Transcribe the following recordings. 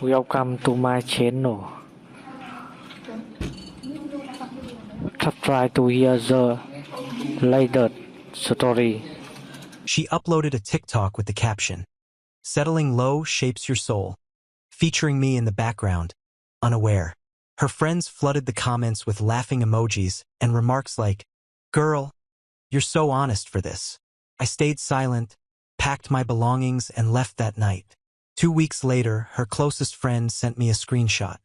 Welcome to my channel. Try to hear the latest story. She uploaded a TikTok with the caption, "Settling low shapes your soul," featuring me in the background, unaware. Her friends flooded the comments with laughing emojis and remarks like, "Girl, you're so honest for this." I stayed silent, packed my belongings, and left that night. 2 weeks later, her closest friend sent me a screenshot.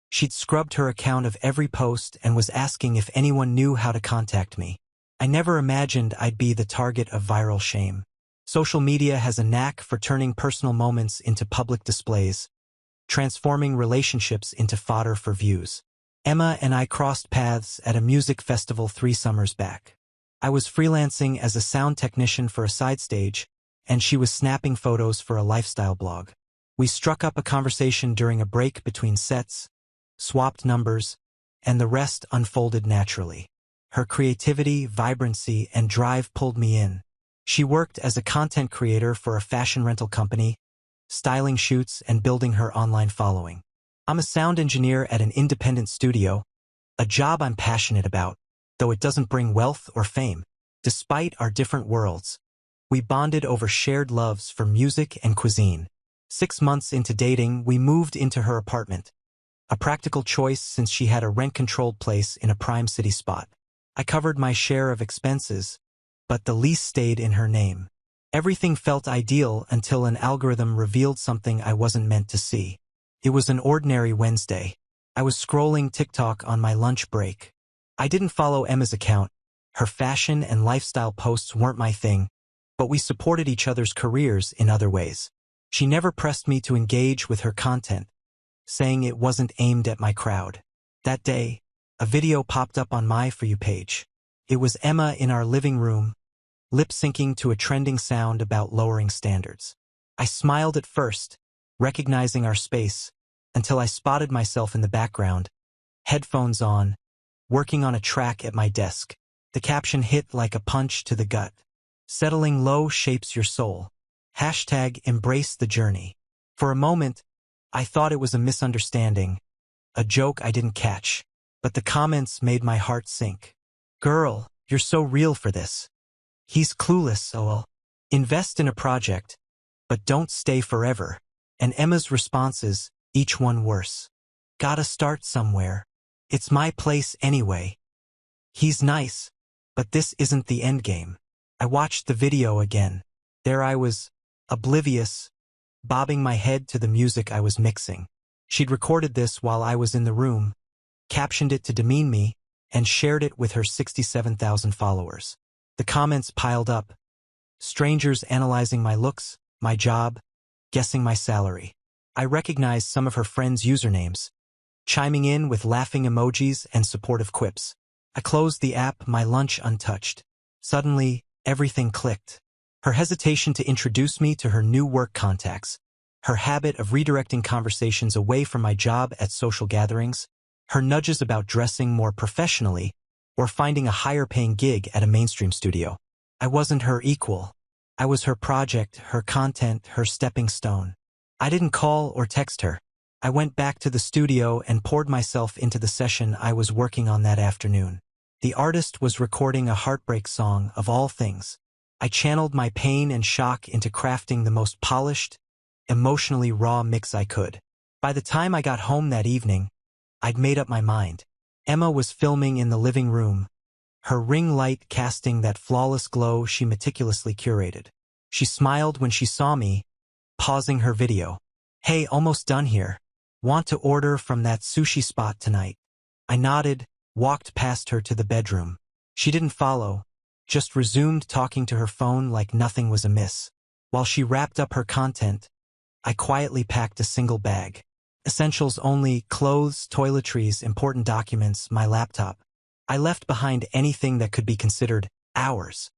She'd scrubbed her account of every post and was asking if anyone knew how to contact me. I never imagined I'd be the target of viral shame. Social media has a knack for turning personal moments into public displays, transforming relationships into fodder for views. Emma and I crossed paths at a music festival 3 summers back. I was freelancing as a sound technician for a side stage, and she was snapping photos for a lifestyle blog. We struck up a conversation during a break between sets, swapped numbers, and the rest unfolded naturally. Her creativity, vibrancy, and drive pulled me in. She worked as a content creator for a fashion rental company, styling shoots and building her online following. I'm a sound engineer at an independent studio, a job I'm passionate about, though it doesn't bring wealth or fame. Despite our different worlds, we bonded over shared loves for music and cuisine. 6 months into dating, we moved into her apartment, a practical choice since she had a rent-controlled place in a prime city spot. I covered my share of expenses, but the lease stayed in her name. Everything felt ideal until an algorithm revealed something I wasn't meant to see. It was an ordinary Wednesday. I was scrolling TikTok on my lunch break. I didn't follow Emma's account. Her fashion and lifestyle posts weren't my thing, but we supported each other's careers in other ways. She never pressed me to engage with her content, saying it wasn't aimed at my crowd. That day, a video popped up on my For You page. It was Emma in our living room, lip-syncing to a trending sound about lowering standards. I smiled at first, recognizing our space, until I spotted myself in the background, headphones on, working on a track at my desk. The caption hit like a punch to the gut. "Settling low shapes your soul. #embrace the journey." For a moment, I thought it was a misunderstanding, a joke I didn't catch, but the comments made my heart sink. "Girl, you're so real for this. He's clueless, lol. Invest in a project, but don't stay forever." And Emma's responses, each one worse. "Gotta start somewhere. It's my place anyway. He's nice, but this isn't the endgame." I watched the video again. There I was, oblivious, bobbing my head to the music I was mixing. She'd recorded this while I was in the room, captioned it to demean me, and shared it with her 67,000 followers. The comments piled up. Strangers analyzing my looks, my job, guessing my salary. I recognized some of her friends' usernames, chiming in with laughing emojis and supportive quips. I closed the app, my lunch untouched. Suddenly, everything clicked. Her hesitation to introduce me to her new work contacts, her habit of redirecting conversations away from my job at social gatherings, her nudges about dressing more professionally or finding a higher-paying gig at a mainstream studio. I wasn't her equal. I was her project, her content, her stepping stone. I didn't call or text her. I went back to the studio and poured myself into the session I was working on that afternoon. The artist was recording a heartbreak song, of all things. I channeled my pain and shock into crafting the most polished, emotionally raw mix I could. By the time I got home that evening, I'd made up my mind. Emma was filming in the living room, her ring light casting that flawless glow she meticulously curated. She smiled when she saw me, pausing her video. "Hey, almost done here. Want to order from that sushi spot tonight?" I nodded, walked past her to the bedroom. She didn't follow, just resumed talking to her phone like nothing was amiss. While she wrapped up her content, I quietly packed a single bag. Essentials only: clothes, toiletries, important documents, my laptop. I left behind anything that could be considered ours.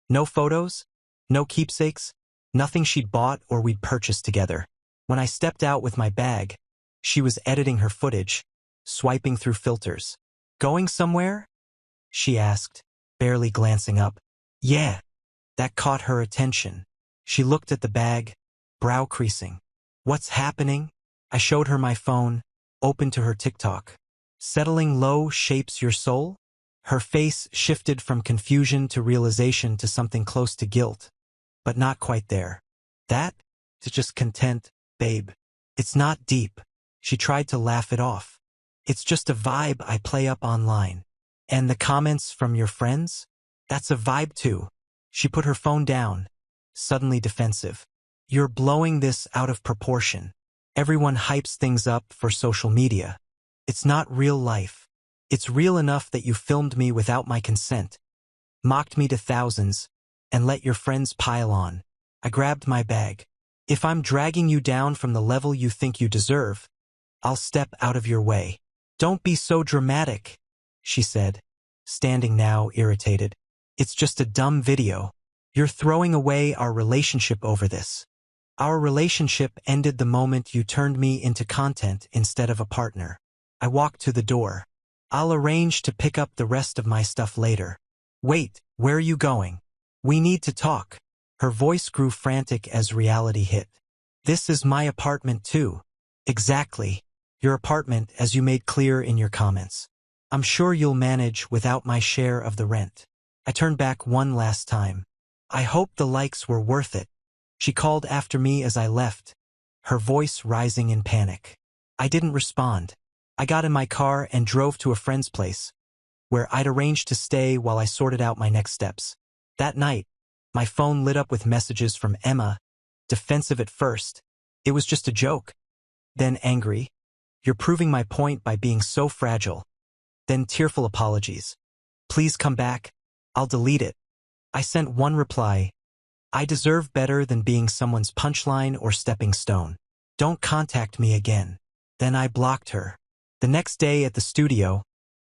No photos, no keepsakes, nothing she'd bought or we'd purchased together. When I stepped out with my bag, she was editing her footage, swiping through filters. "Going somewhere?" she asked, barely glancing up. "Yeah." That caught her attention. She looked at the bag, brow creasing. "What's happening?" I showed her my phone, open to her TikTok. Settling low shapes your soul? Her face shifted from confusion to realization to something close to guilt, but not quite there. That is just content, babe. It's not deep. She tried to laugh it off. It's just a vibe I play up online. And the comments from your friends? That's a vibe too. She put her phone down, suddenly defensive. You're blowing this out of proportion. Everyone hypes things up for social media. It's not real life. It's real enough that you filmed me without my consent, mocked me to thousands, and let your friends pile on. I grabbed my bag. If I'm dragging you down from the level you think you deserve, I'll step out of your way. Don't be so dramatic, she said, standing now irritated. It's just a dumb video. You're throwing away our relationship over this. Our relationship ended the moment you turned me into content instead of a partner. I walked to the door. I'll arrange to pick up the rest of my stuff later. Wait, where are you going? We need to talk. Her voice grew frantic as reality hit. This is my apartment too. Exactly. Your apartment, as you made clear in your comments. I'm sure you'll manage without my share of the rent. I turned back one last time. I hope the likes were worth it. She called after me as I left, her voice rising in panic. I didn't respond. I got in my car and drove to a friend's place, where I'd arranged to stay while I sorted out my next steps. That night, my phone lit up with messages from Emma, defensive at first. It was just a joke. Then angry. You're proving my point by being so fragile. Then tearful apologies. Please come back. I'll delete it. I sent one reply. I deserve better than being someone's punchline or stepping stone. Don't contact me again. Then I blocked her. The next day at the studio,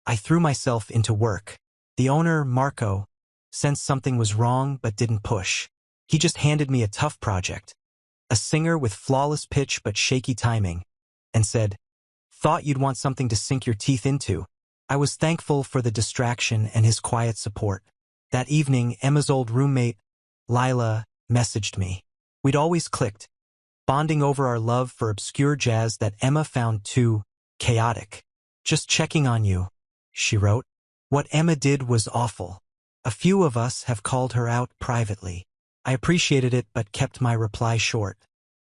I threw myself into work. The owner, Marco, sensed something was wrong but didn't push. He just handed me a tough project, a singer with flawless pitch but shaky timing, and said, "Thought you'd want something to sink your teeth into." I was thankful for the distraction and his quiet support. That evening, Emma's old roommate, Lila, messaged me. We'd always clicked, bonding over our love for obscure jazz that Emma found too chaotic. Just checking on you, she wrote. What Emma did was awful. A few of us have called her out privately. I appreciated it but kept my reply short.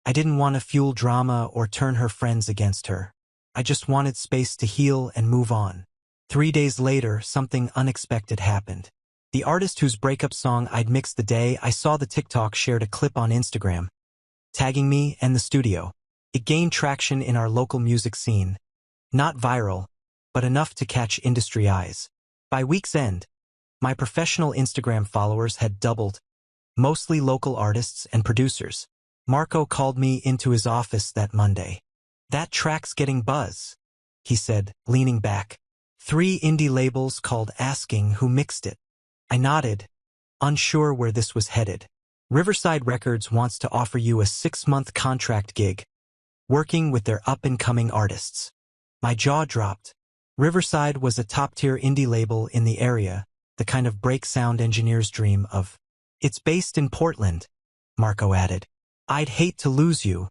I didn't want to fuel drama or turn her friends against her. I just wanted space to heal and move on. 3 days later, something unexpected happened. The artist whose breakup song I'd mixed the day I saw the TikTok shared a clip on Instagram, tagging me and the studio. It gained traction in our local music scene. Not viral, but enough to catch industry eyes. By week's end, my professional Instagram followers had doubled, mostly local artists and producers. Marco called me into his office that Monday. That track's getting buzz, he said, leaning back. 3 indie labels called asking who mixed it. I nodded, unsure where this was headed. Riverside Records wants to offer you a 6-month contract gig, working with their up-and-coming artists. My jaw dropped. Riverside was a top-tier indie label in the area, the kind of break sound engineers dream of. It's based in Portland, Marco added. I'd hate to lose you,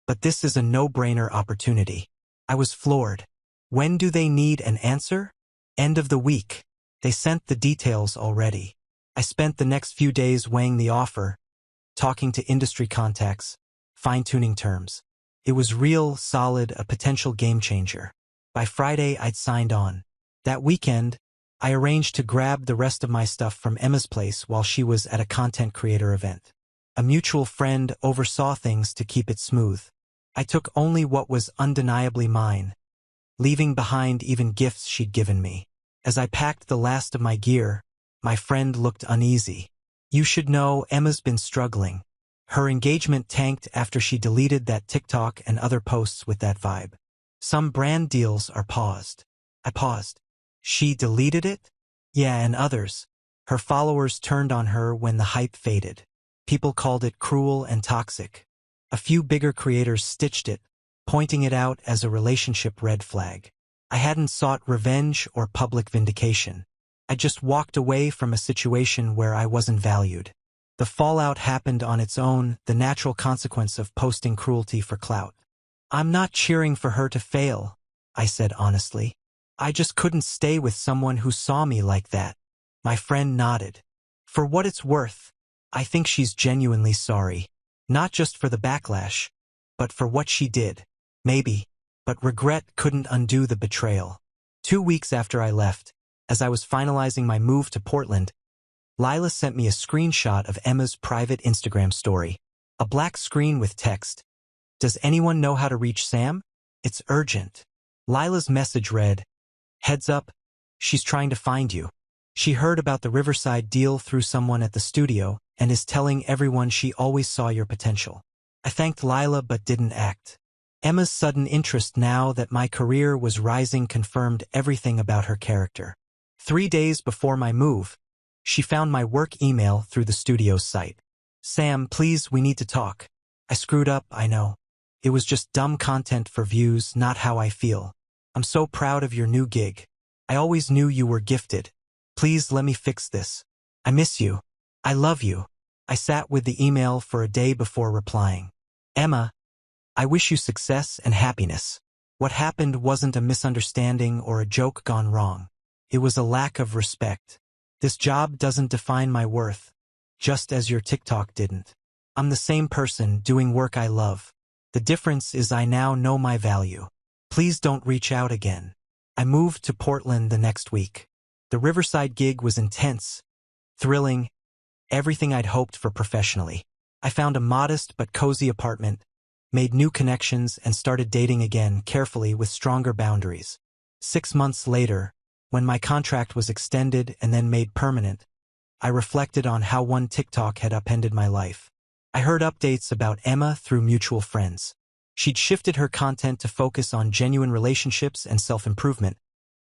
but this is a no-brainer opportunity. I was floored. When do they need an answer? End of the week. They sent the details already. I spent the next few days weighing the offer, talking to industry contacts, fine-tuning terms. It was real, solid, a potential game changer. By Friday, I'd signed on. That weekend, I arranged to grab the rest of my stuff from Emma's place while she was at a content creator event. A mutual friend oversaw things to keep it smooth. I took only what was undeniably mine, leaving behind even gifts she'd given me. As I packed the last of my gear, my friend looked uneasy. You should know Emma's been struggling. Her engagement tanked after she deleted that TikTok and other posts with that vibe. Some brand deals are paused. I paused. She deleted it? Yeah, and others. Her followers turned on her when the hype faded. People called it cruel and toxic. A few bigger creators stitched it, pointing it out as a relationship red flag. I hadn't sought revenge or public vindication. I just walked away from a situation where I wasn't valued. The fallout happened on its own, the natural consequence of posting cruelty for clout. I'm not cheering for her to fail, I said honestly. I just couldn't stay with someone who saw me like that. My friend nodded. For what it's worth, I think she's genuinely sorry. Not just for the backlash, but for what she did. Maybe, but regret couldn't undo the betrayal. 2 weeks after I left, as I was finalizing my move to Portland, Lila sent me a screenshot of Emma's private Instagram story. A black screen with text. Does anyone know how to reach Sam? It's urgent. Lila's message read, heads up, she's trying to find you. She heard about the Riverside deal through someone at the studio and is telling everyone she always saw your potential. I thanked Lila but didn't act. Emma's sudden interest now that my career was rising confirmed everything about her character. 3 days before my move, she found my work email through the studio's site. Sam, please, we need to talk. I screwed up, I know. It was just dumb content for views, not how I feel. I'm so proud of your new gig. I always knew you were gifted. Please let me fix this. I miss you. I love you. I sat with the email for a day before replying. Emma, I wish you success and happiness. What happened wasn't a misunderstanding or a joke gone wrong. It was a lack of respect. This job doesn't define my worth, just as your TikTok didn't. I'm the same person doing work I love. The difference is I now know my value. Please don't reach out again. I moved to Portland the next week. The Riverside gig was intense, thrilling, everything I'd hoped for professionally. I found a modest but cozy apartment, made new connections, and started dating again carefully with stronger boundaries. 6 months later, when my contract was extended and then made permanent, I reflected on how one TikTok had upended my life. I heard updates about Emma through mutual friends. She'd shifted her content to focus on genuine relationships and self-improvement,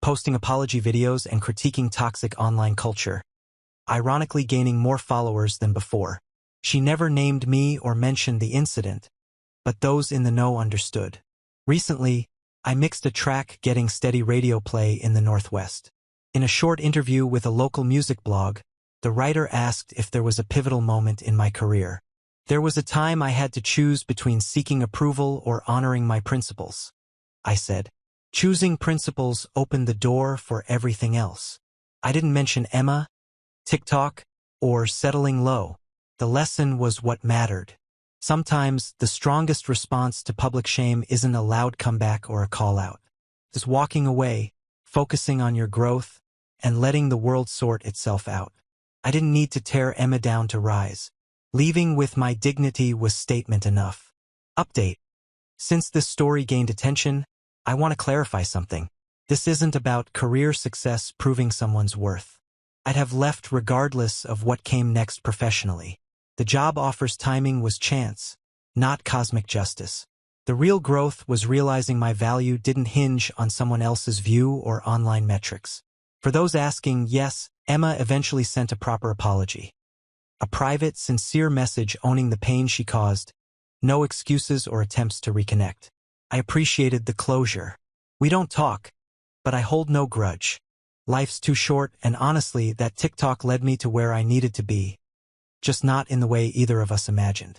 posting apology videos and critiquing toxic online culture, ironically gaining more followers than before. She never named me or mentioned the incident, but those in the know understood. Recently, I mixed a track getting steady radio play in the Northwest. In a short interview with a local music blog, the writer asked if there was a pivotal moment in my career. There was a time I had to choose between seeking approval or honoring my principles. I said, choosing principles opened the door for everything else. I didn't mention Emma, TikTok, or settling low. The lesson was what mattered. Sometimes the strongest response to public shame isn't a loud comeback or a call-out. It's walking away, focusing on your growth, and letting the world sort itself out. I didn't need to tear Emma down to rise. Leaving with my dignity was statement enough. Update. Since this story gained attention, I want to clarify something. This isn't about career success proving someone's worth. I'd have left regardless of what came next professionally. The job offer's timing was chance, not cosmic justice. The real growth was realizing my value didn't hinge on someone else's view or online metrics. For those asking, yes, Emma eventually sent a proper apology. A private, sincere message owning the pain she caused. No excuses or attempts to reconnect. I appreciated the closure. We don't talk, but I hold no grudge. Life's too short, and honestly, that TikTok led me to where I needed to be. Just not in the way either of us imagined.